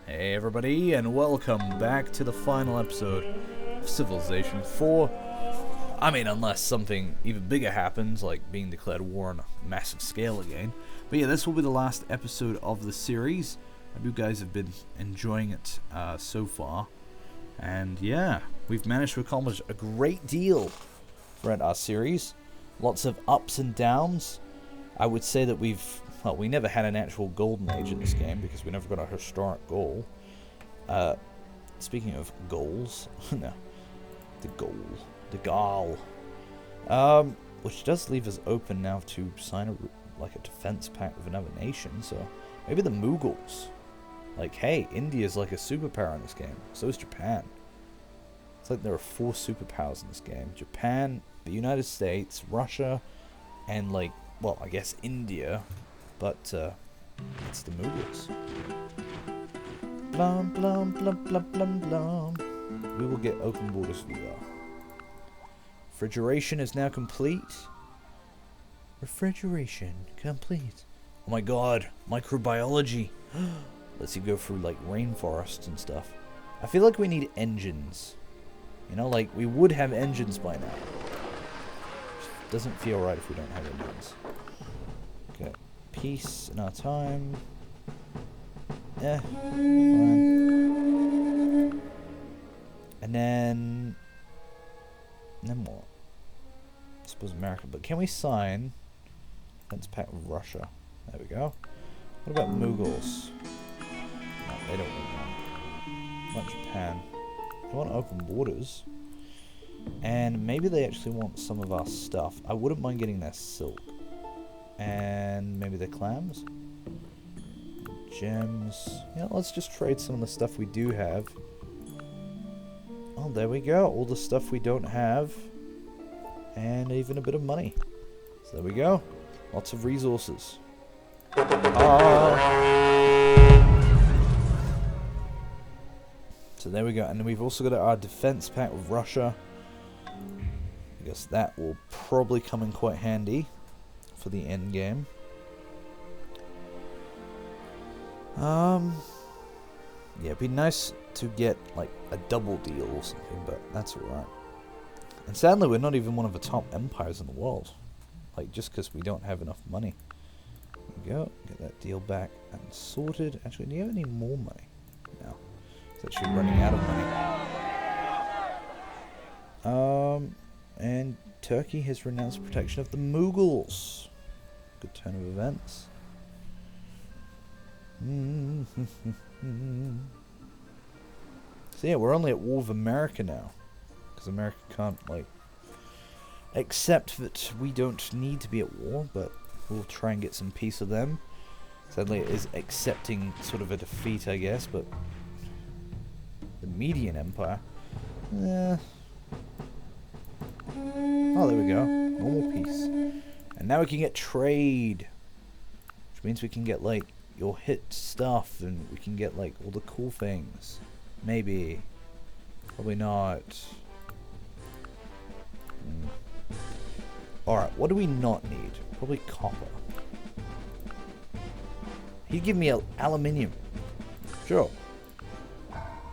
Hey everybody, and welcome back to the final episode of Civilization 4. I mean, unless something even bigger happens, like being declared war on a massive scale again. But yeah, this will be the last episode of the series. I hope you guys have been enjoying it so far. And yeah, we've managed to accomplish a great deal throughout our series. Lots of ups and downs. I would say that we never had an actual golden age in this game because we never got a historic goal. Speaking of goals, no, the goal, which does leave us open now to sign a defense pact with another nation. So maybe the Mughals. Like, hey, India's like a superpower in this game. So is Japan. It's like there are 4 superpowers in this game: Japan, the United States, Russia, and I guess India. But it's the Mughals. Blum blum blum blum blum blum. We will get open borders for you. Refrigeration is now complete. Refrigeration complete. Oh my god, microbiology. Lets you go through rainforests and stuff. I feel like we need engines. You know, we would have engines by now. Doesn't feel right if we don't have engines. Okay. Peace in our time. Fine. And then what? I suppose America. But can we sign defense pact with Russia? There we go. What about Mughals? No, they don't want one. What about Japan? They want open borders. And maybe they actually want some of our stuff. I wouldn't mind getting their silk. And maybe their clams. Gems. Yeah, let's just trade some of the stuff we do have. Oh, there we go. All the stuff we don't have. And even a bit of money. So there we go. Lots of resources. So there we go. And then we've also got our defense pact with Russia. I guess that will probably come in quite handy for the end game. Yeah, it'd be nice to get a double deal or something, but that's alright. And sadly, we're not even one of the top empires in the world. Just because we don't have enough money. There we go. Get that deal back and sorted. Actually, do you have any more money? No. It's actually running out of money. And Turkey has renounced protection of the Mughals. Good turn of events. So yeah, we're only at war with America now. Because America can't, accept that we don't need to be at war, but we'll try and get some peace with them. Sadly, it is accepting sort of a defeat, I guess, but the Median Empire, oh, there we go. Normal peace. And now we can get trade. Which means we can get, your hit stuff, and we can get, all the cool things. Maybe. Probably not. Alright, what do we not need? Probably copper. He'd give me aluminium. Sure.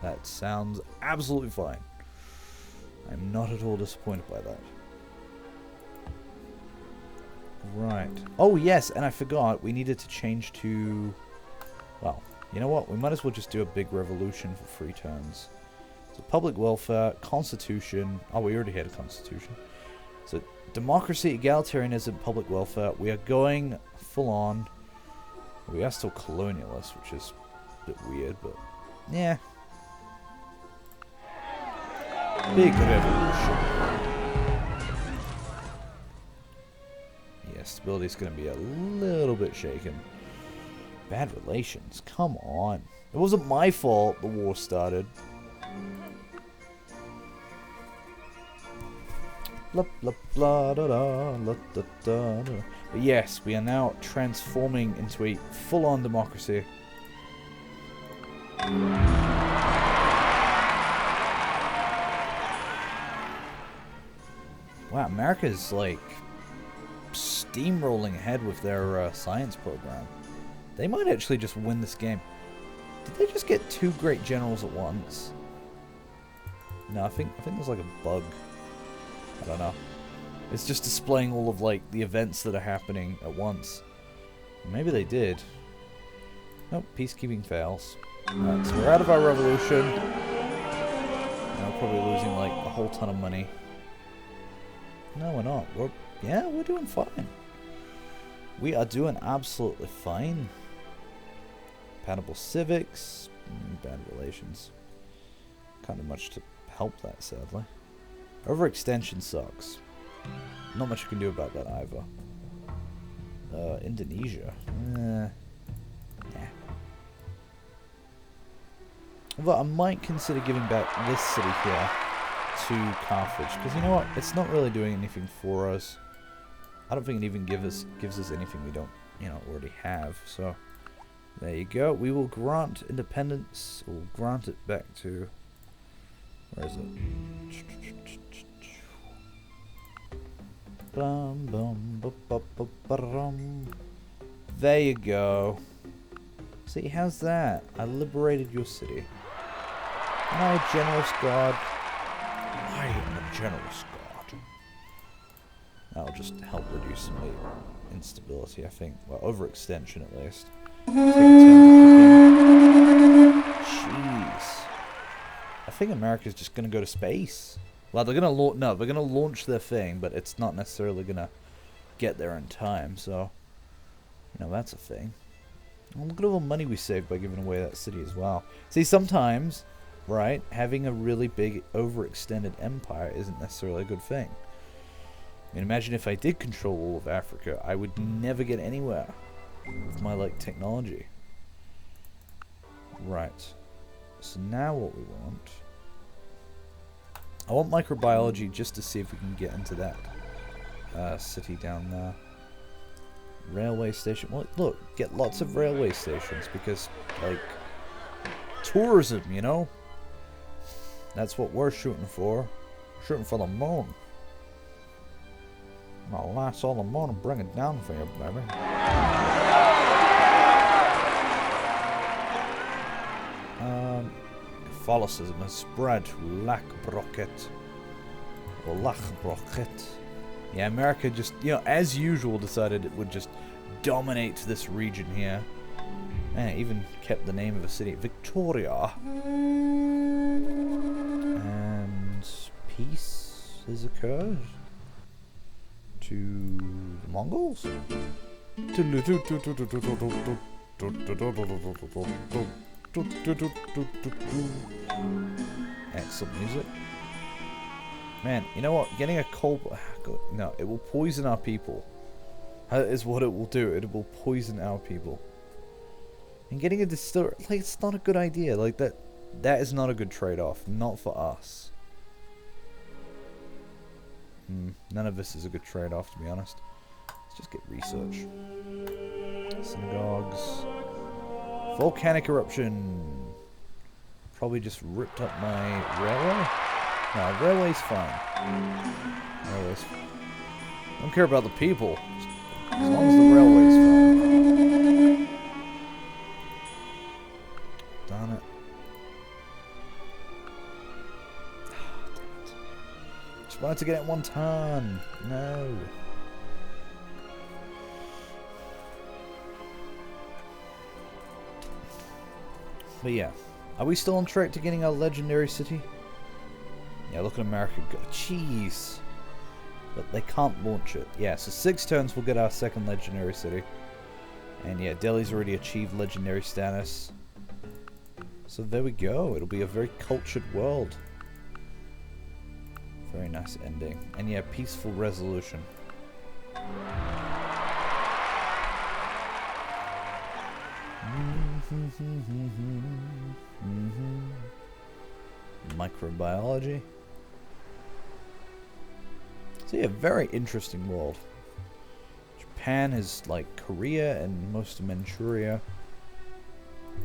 That sounds absolutely fine. I'm not at all disappointed by that. Right. Oh, yes, and I forgot. We needed to change to... Well, you know what? We might as well just do a big revolution for 3 turns. So, public welfare, constitution... Oh, we already had a constitution. So, democracy, egalitarianism, public welfare. We are going full on. We are still colonialists, which is a bit weird, but... Yeah. Big revolution. Yeah, stability's going to be a little bit shaken. Bad relations. Come on. It wasn't my fault the war started. Blah, blah, blah, da, da, da, da, da. But yes, we are now transforming into a full-on democracy. Wow, America's steamrolling ahead with their science program. They might actually just win this game. Did they just get 2 great generals at once? No, I think there's like a bug. I don't know. It's just displaying all of like the events that are happening at once. Maybe they did. Nope, peacekeeping fails. Alright, so we're out of our revolution. Now we're probably losing like a whole ton of money. No, we're not. We're doing fine. We are doing absolutely fine. Compatible civics, bad relations. Can't do much to help that, sadly. Overextension sucks. Not much you can do about that either. Indonesia. Nah. Although I might consider giving back this city here to Carthage, because you know what? It's not really doing anything for us. I don't think it even gives us anything we don't, already have. So there you go. We will grant independence. We'll grant it back to. Where is it? There you go. See, how's that? I liberated your city. Am I a generous god? I am a generous god. That'll just help reduce my instability, I think. Well, overextension at least. Jeez. I think America's just gonna go to space. Well, they're gonna launch their thing, but it's not necessarily gonna get there in time. So, that's a thing. Well, look at all the money we saved by giving away that city as well. See, sometimes, right, having a really big, overextended empire isn't necessarily a good thing. I mean, imagine if I did control all of Africa, I would never get anywhere with my, technology. Right. So now what we want... I want microbiology just to see if we can get into that city down there. Railway station. Well, look, get lots of railway stations because, tourism, That's what we're shooting for. We're shooting for the moon. I'll lasso all the moon and bring it down for you, baby. Catholicism has spread to Lachbrocket. Or Lachbrocket. Yeah, America just, as usual, decided it would just dominate this region here. And it even kept the name of a city, Victoria. And peace has occurred to the Mongols. Excellent music. Man, you know what? Getting a coal... No, it will poison our people. That is what it will do. It will poison our people. And getting a distiller... it's not a good idea. That is not a good trade-off. Not for us. None of this is a good trade-off, to be honest. Let's just get research. Synagogues. Volcanic eruption. Probably just ripped up my railway. No, railway's fine. Railway's fine. I don't care about the people. As long as the railway's fine. Darn it. Just wanted to get it 1 ton. No. But yeah. Are we still on track to getting our legendary city? Yeah, look at America go. Jeez. But they can't launch it. Yeah, so 6 turns we'll get our 2nd legendary city. And yeah, Delhi's already achieved legendary status. So there we go. It'll be a very cultured world. Very nice ending. And yeah, peaceful resolution. Microbiology. So yeah, very interesting world. Japan is like Korea and most of Manchuria.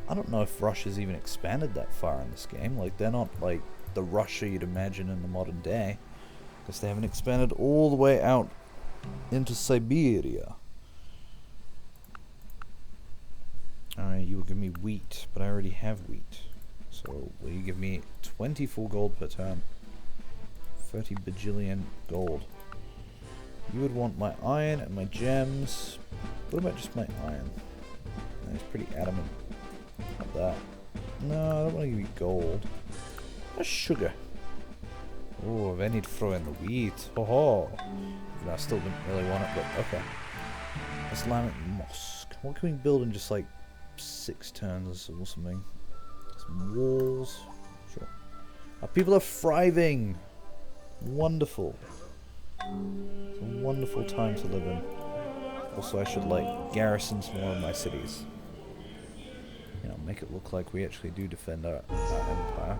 I don't know if Russia's even expanded that far in this game. They're not like the Russia you'd imagine in the modern day, because they haven't expanded all the way out into Siberia. Alright, you will give me wheat, but I already have wheat. So, will you give me 24 gold per turn? 30 bajillion gold. You would want my iron and my gems. What about just my iron? He's pretty adamant about that. No, I don't want to give you gold. That's sugar. Oh, I need to throw in the wheat. Ho ho. No, I still didn't really want it, but okay. Islamic mosque. What can we build in just like 6 turns or something? Some walls. Sure. Our people are thriving. Wonderful. It's a wonderful time to live in. Also, I should like garrison some more of my cities. You know, make it look like we actually do defend our empire.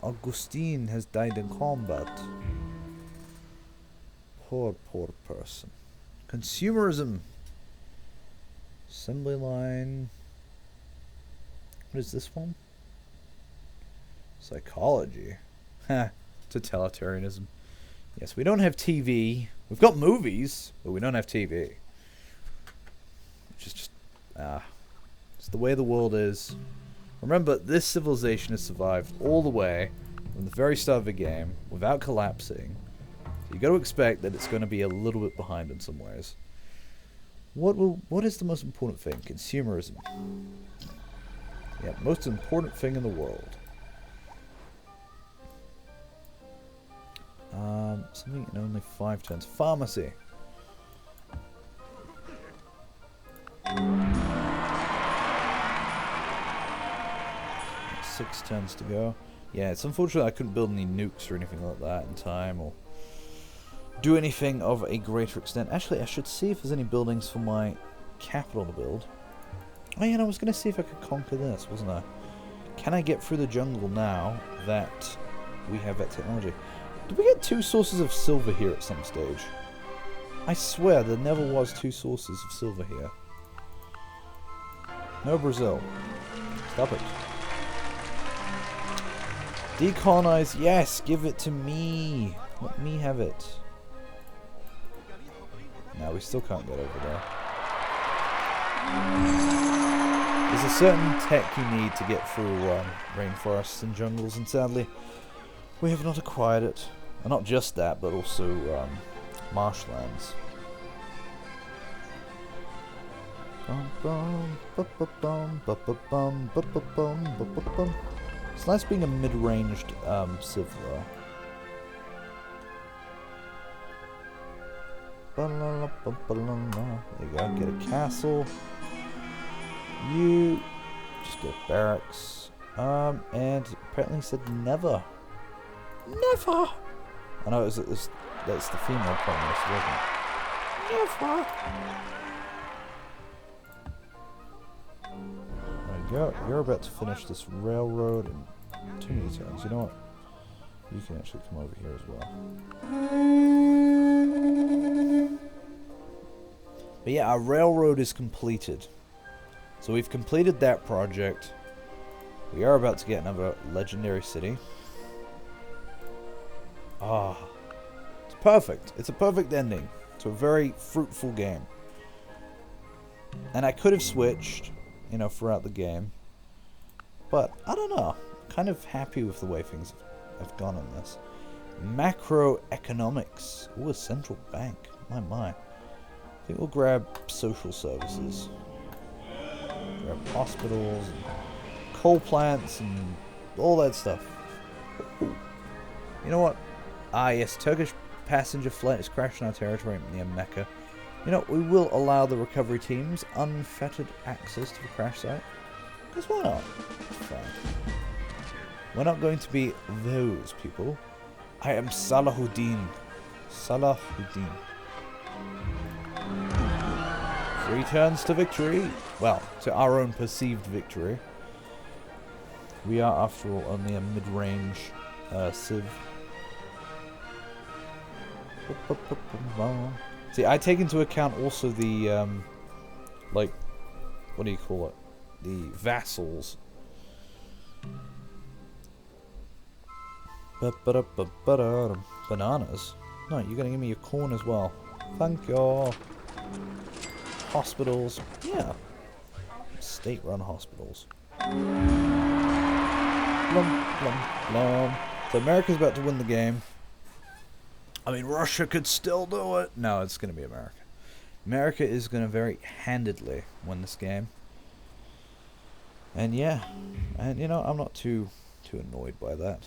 Augustine has died in combat. Poor person. Consumerism. Assembly line. What is this one? Psychology. Ha. Totalitarianism. Yes, we don't have TV. We've got movies, but we don't have TV. Which is just... it's the way the world is. Remember, this civilization has survived all the way from the very start of the game without collapsing. So you got to expect that it's going to be a little bit behind in some ways. What is the most important thing? Consumerism. Yeah, most important thing in the world. Something in only 5 turns. Pharmacy. Six turns to go. Yeah, it's unfortunate I couldn't build any nukes or anything like that in time, or do anything of a greater extent. Actually, I should see if there's any buildings for my capital to build. Oh yeah, and I was going to see if I could conquer this, wasn't I? Can I get through the jungle now that we have that technology? Did we get 2 sources of silver here at some stage? I swear there never was 2 sources of silver here. No, Brazil. Stop it. Decolonize, yes, give it to me. Let me have it. No, we still can't get over there. There's a certain tech you need to get through rainforests and jungles, and sadly, we have not acquired it. And not just that, but also marshlands. It's nice being a mid-ranged civ though. There you go, get a castle. You just get barracks. And apparently he said never. Never! I know that's the female promise, wasn't it? Never! There you go, you're about to finish this railroad in 2 many turns. You know what? You can actually come over here as well. But yeah, our railroad is completed. So we've completed that project. We are about to get another legendary city. Ah, it's perfect. It's a perfect ending to a very fruitful game. And I could have switched, you know, throughout the game. But, I don't know. I'm kind of happy with the way things have gone on this. Macroeconomics. Ooh, a central bank. My. I think we'll grab social services. Grab hospitals, and coal plants, and all that stuff. Ooh. You know what? Ah, yes, Turkish passenger flight has crashed in our territory near Mecca. You know, we will allow the recovery teams unfettered access to the crash site. Because why not? Fine. We're not going to be those people. I am Salahuddin. Salahuddin. 3 turns to victory. Well, to our own perceived victory. We are, after all, only a mid-range civ. See, I take into account also the, like, what do you call it? The vassals. Bananas? No, you're gonna give me your corn as well. Thank you. Hospitals. Yeah. state-run hospitals. Blum, blum, blum. So America's about to win the game. I mean, Russia could still do it. No, it's going to be America. America is going to very handedly win this game. And yeah, and you know, I'm not too annoyed by that.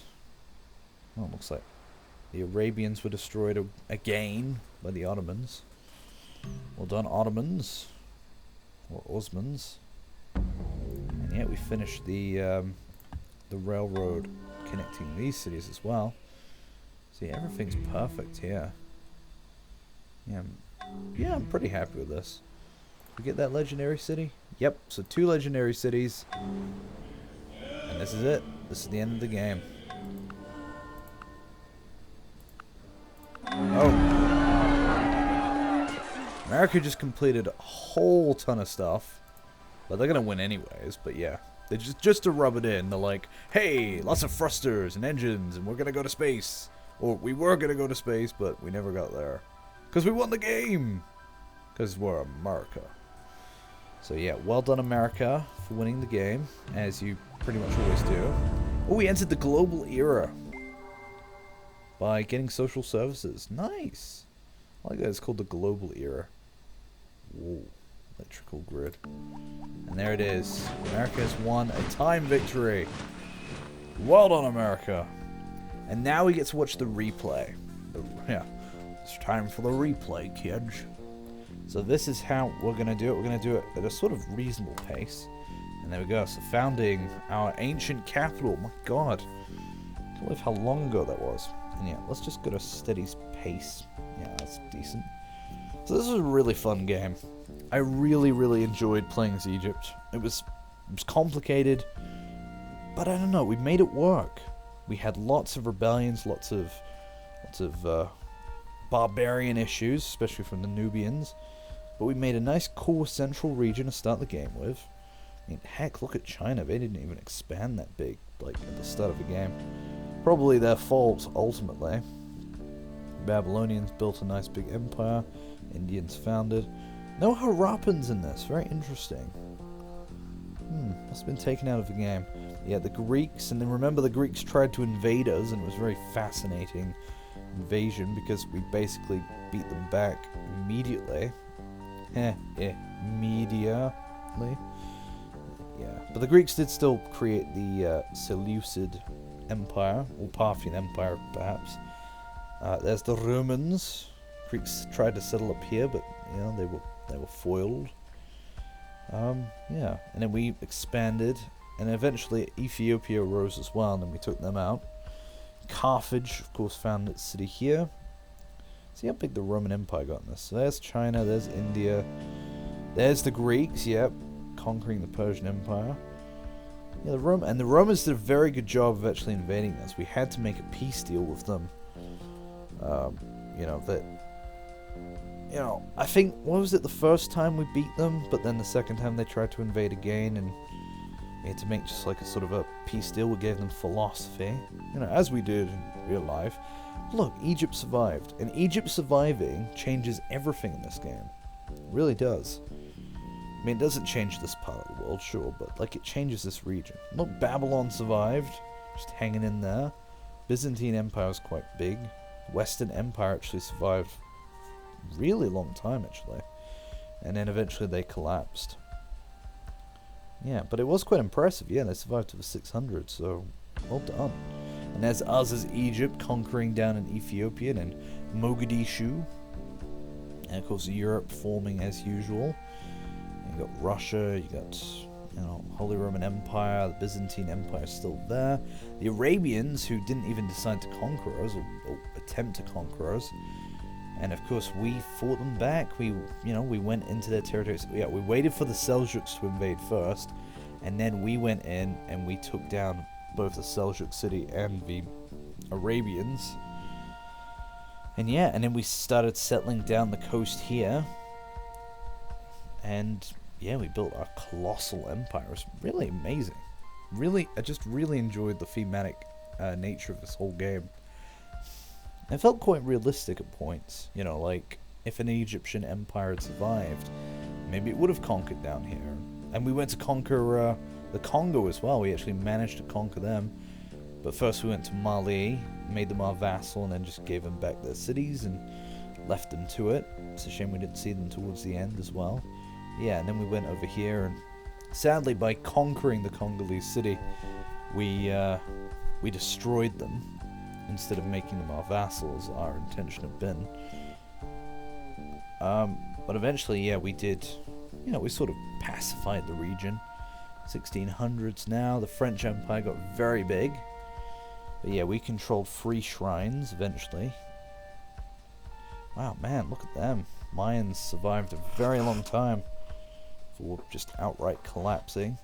Well, it looks like the Arabians were destroyed again by the Ottomans. Well done, Ottomans. Or Osmans. And yeah, we finished the railroad connecting these cities as well. See, everything's perfect here. Yeah, I'm pretty happy with this. We get that legendary city? Yep, so 2 legendary cities. And this is it. This is the end of the game. Oh. America just completed a whole ton of stuff. But they're gonna win anyways, but yeah. They just to rub it in, they're like, hey, lots of thrusters and engines, and we're gonna go to space. Or we were gonna go to space, but we never got there. Because we won the game! Because we're America. So yeah, well done America for winning the game, as you pretty much always do. Oh, we entered the global era by getting social services. Nice! I like that it's called the global era. Whoa, electrical grid. And there it is. America has won a time victory. Well done, America. And now we get to watch the replay. Yeah, it's time for the replay, kids. So this is how we're going to do it. We're going to do it at a sort of reasonable pace. And there we go. So founding our ancient capital. My god. I can't believe how long ago that was. And yeah, let's just go to steady pace. Yeah, that's decent. So this was a really fun game. I really enjoyed playing as Egypt. It was complicated. But I don't know. We made it work. We had lots of rebellions, lots of barbarian issues, especially from the Nubians. But we made a nice core central region to start the game with. I mean, heck, look at China. They didn't even expand that big, like, at the start of the game. Probably their fault, ultimately. Babylonians built a nice big empire. Indians founded. No Harappans in this. Very interesting. Must have been taken out of the game. Yeah, the Greeks, and then remember the Greeks tried to invade us, and it was a very fascinating invasion because we basically beat them back immediately. Immediately. Yeah, but the Greeks did still create the Seleucid Empire, or Parthian Empire, perhaps. There's the Romans. Greeks tried to settle up here, but you know they were foiled. Yeah, and then we expanded, and eventually Ethiopia rose as well, and then we took them out. Carthage, of course, found its city here. See how big the Roman Empire got in this. So there's China, there's India, there's the Greeks, yep, conquering the Persian Empire. Yeah, the Romans did a very good job of actually invading us. We had to make a peace deal with them. I think, what was it, the first time we beat them, but then the second time they tried to invade again, and we had to make just like a sort of a peace deal. We gave them philosophy, as we did in real life. Look, Egypt survived, and Egypt surviving changes everything in this game. It really does. I mean, it doesn't change this part of the world, sure, but like it changes this region. Look, Babylon survived, just hanging in there. Byzantine Empire was quite big. Western Empire actually survived really long time, actually, and then eventually they collapsed. Yeah, but it was quite impressive. Yeah, they survived to the 600, so well done. And there's us as Egypt conquering down in Ethiopia and Mogadishu, and of course Europe forming as usual. You got Russia, you got Holy Roman Empire, the Byzantine Empire is still there. The Arabians, who didn't even decide to conquer us or attempt to conquer us. And of course, we fought them back. We went into their territories. Yeah, we waited for the Seljuks to invade first, and then we went in and we took down both the Seljuk city and the Arabians. And yeah, and then we started settling down the coast here. And yeah, we built a colossal empire. It was really amazing. I just really enjoyed the thematic nature of this whole game. It felt quite realistic at points, like if an Egyptian empire had survived, maybe it would have conquered down here. And we went to conquer the Congo as well. We actually managed to conquer them. But first we went to Mali, made them our vassal, and then just gave them back their cities and left them to it. It's a shame we didn't see them towards the end as well. Yeah, and then we went over here, and sadly by conquering the Congolese city, we destroyed them instead of making them our vassals. Our intention had been. But eventually, yeah, we did, you know, we sort of pacified the region. 1600s now, the French Empire got very big. But yeah, we controlled 3 shrines eventually. Wow, man, look at them. Mayans survived a very long time before just outright collapsing.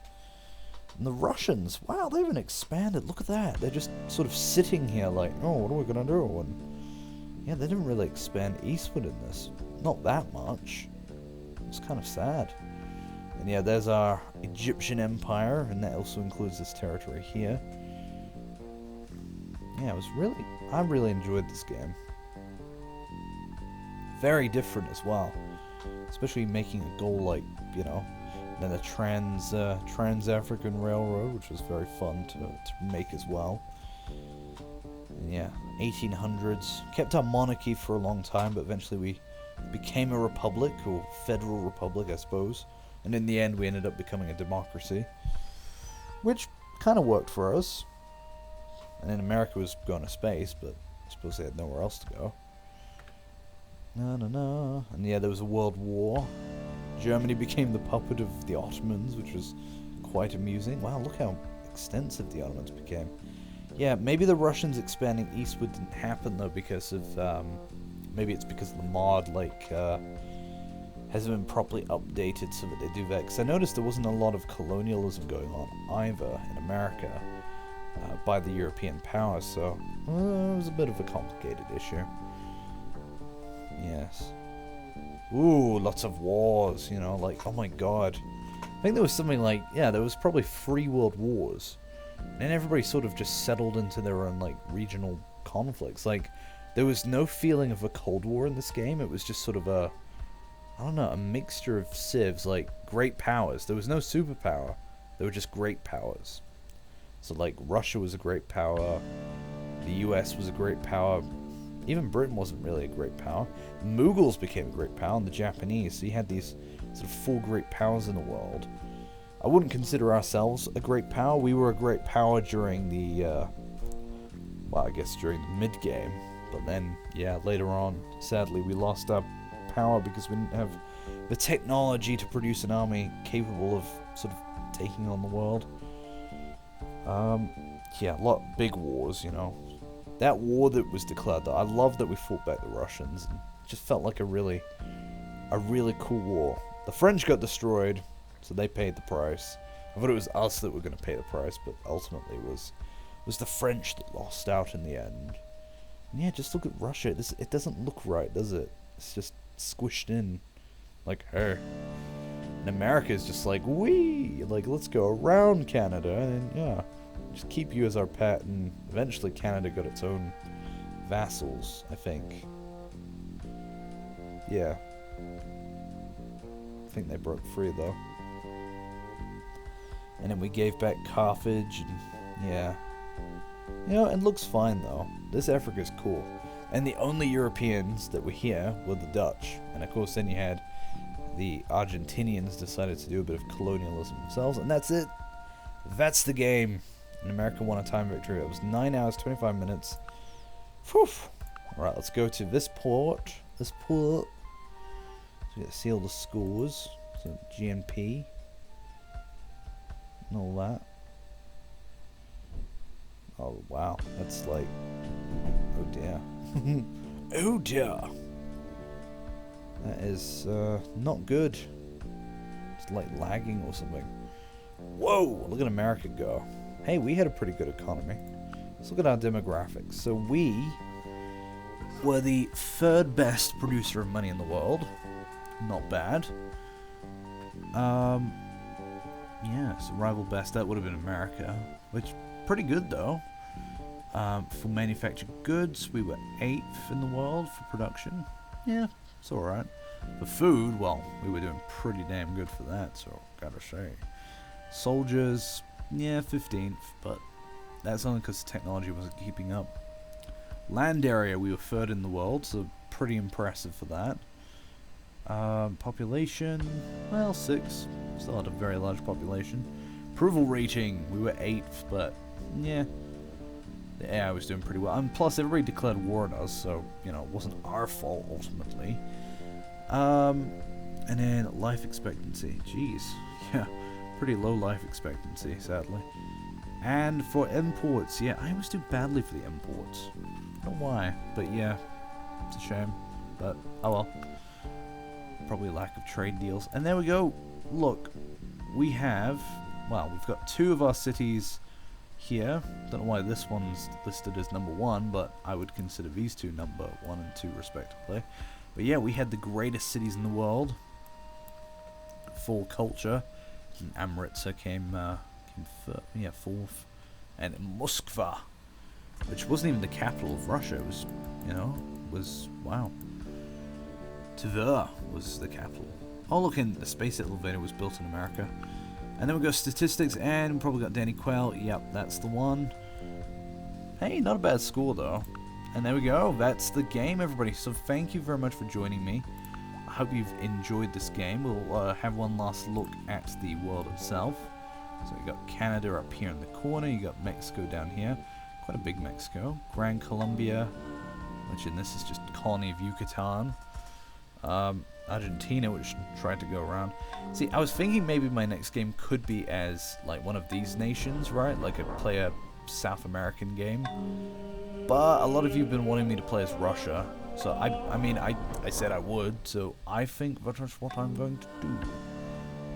And the Russians, wow, they even expanded. Look at that. They're just sort of sitting here like, oh, what are we going to do? And yeah, they didn't really expand eastward in this. Not that much. It's kind of sad. And yeah, there's our Egyptian Empire, and that also includes this territory here. Yeah, I really enjoyed this game. Very different as well. Especially making a goal like, you know, then the Trans-African Railroad, which was very fun to make as well. And yeah, 1800s. Kept our monarchy for a long time, but eventually we became a republic, or federal republic, I suppose. And in the end, we ended up becoming a democracy, which kind of worked for us. And then America was going to space, but I suppose they had nowhere else to go. And yeah, there was a world war. Germany became the puppet of the Ottomans, which was quite amusing. Wow, look how extensive the Ottomans became. Yeah, maybe the Russians expanding eastward didn't happen though because of, maybe it's because the mod, like, hasn't been properly updated so that they do that. Because I noticed there wasn't a lot of colonialism going on either in America by the European powers, so it was a bit of a complicated issue. Yes. Ooh, lots of wars, you know, like, oh my god. I think there was something like, yeah, there was probably 3 world wars. And everybody sort of just settled into their own, like, regional conflicts. Like, there was no feeling of a Cold War in this game. It was just sort of a, I don't know, a mixture of civs, like, great powers. There was no superpower. There were just great powers. So, like, Russia was a great power. The US was a great power. Even Britain wasn't really a great power. The Mughals became a great power, and the Japanese. So you had these sort of 4 great powers in the world. I wouldn't consider ourselves a great power. We were a great power during the, well, I guess during the mid-game. But then, yeah, later on, sadly, we lost our power because we didn't have the technology to produce an army capable of sort of taking on the world. Yeah, a lot of big wars, you know. That war that was declared, though, I love that we fought back the Russians. It just felt like a really cool war. The French got destroyed, so they paid the price. I thought it was us that were going to pay the price, but ultimately it was the French that lost out in the end. And yeah, just look at Russia. It doesn't look right, does it? It's just squished in, like her. And America is just like, wee, like, let's go around Canada, and yeah, just keep you as our pet. And eventually Canada got its own vassals, I think. Yeah. I think they broke free, though. And then we gave back Carthage, and yeah. You know, it looks fine, though. This Africa's cool. And the only Europeans that were here were the Dutch. And of course, then you had the Argentinians decided to do a bit of colonialism themselves, and that's it. That's the game. And America won a time victory. It was 9 hours, 25 minutes. Whew. Alright, let's go to this port. So we get to see all the scores. So GNP. And all that. Oh, wow. That's like... oh, dear. Oh, dear. That is not good. It's like lagging or something. Whoa! Look at America go. Hey, we had a pretty good economy. Let's look at our demographics. So we were the 3rd best producer of money in the world. Not bad. Yeah, so rival best, that would have been America. Which, pretty good though. For manufactured goods, we were 8th in the world for production. Yeah, It's alright. For food, well, we were doing pretty damn good for that, so gotta say. Soldiers, yeah, 15th, but that's only because technology wasn't keeping up. Land area, we were third in the world, so pretty impressive for that. Population, well, 6. Still had a very large population. Approval rating, we were 8th, but yeah, the AI was doing pretty well. And plus, everybody declared war on us, so you know, it wasn't our fault ultimately. And then life expectancy, jeez, yeah, pretty low life expectancy, sadly. And for imports, yeah, I always do badly for the imports. I don't know why, but yeah, it's a shame. But oh well. Probably lack of trade deals. And there we go. Look, we have, well, we've got 2 of our cities here. Don't know why this one's listed as number 1, but I would consider these 2 number 1 and 2 respectively. But yeah, we had the greatest cities in the world for culture. And Amritsa came 4th. And Moskva, which wasn't even the capital of Russia. It was, you know, wow. Tver was the capital. Oh, look, in the space elevator was built in America. And then we got statistics, and we probably got Danny Quayle. Yep, that's the one. Hey, not a bad score, though. And there we go. That's the game, everybody. So thank you very much for joining me. I hope you've enjoyed this game. We'll have one last look at the world itself. So you got Canada up here in the corner. You got Mexico down here. Quite a big Mexico. Gran Colombia, which in this is just colony of Yucatan. Argentina, which tried to go around. See, I was thinking maybe my next game could be as like one of these nations, right? Like play a South American game. But a lot of you have been wanting me to play as Russia, so I mean, I said I would, so I think that's what I'm going to do.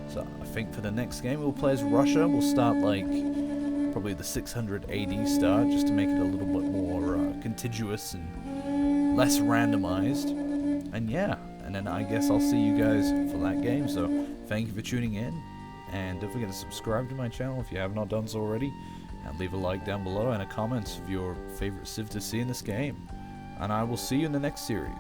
So I think for the next game we'll play as Russia. We'll start like probably the 600 AD start, just to make it a little bit more contiguous and less randomized. And yeah, and then I guess I'll see you guys for that game. So thank you for tuning in, and don't forget to subscribe to my channel if you have not done so already, and leave a like down below and a comment of your favorite civ to see in this game. And I will see you in the next series.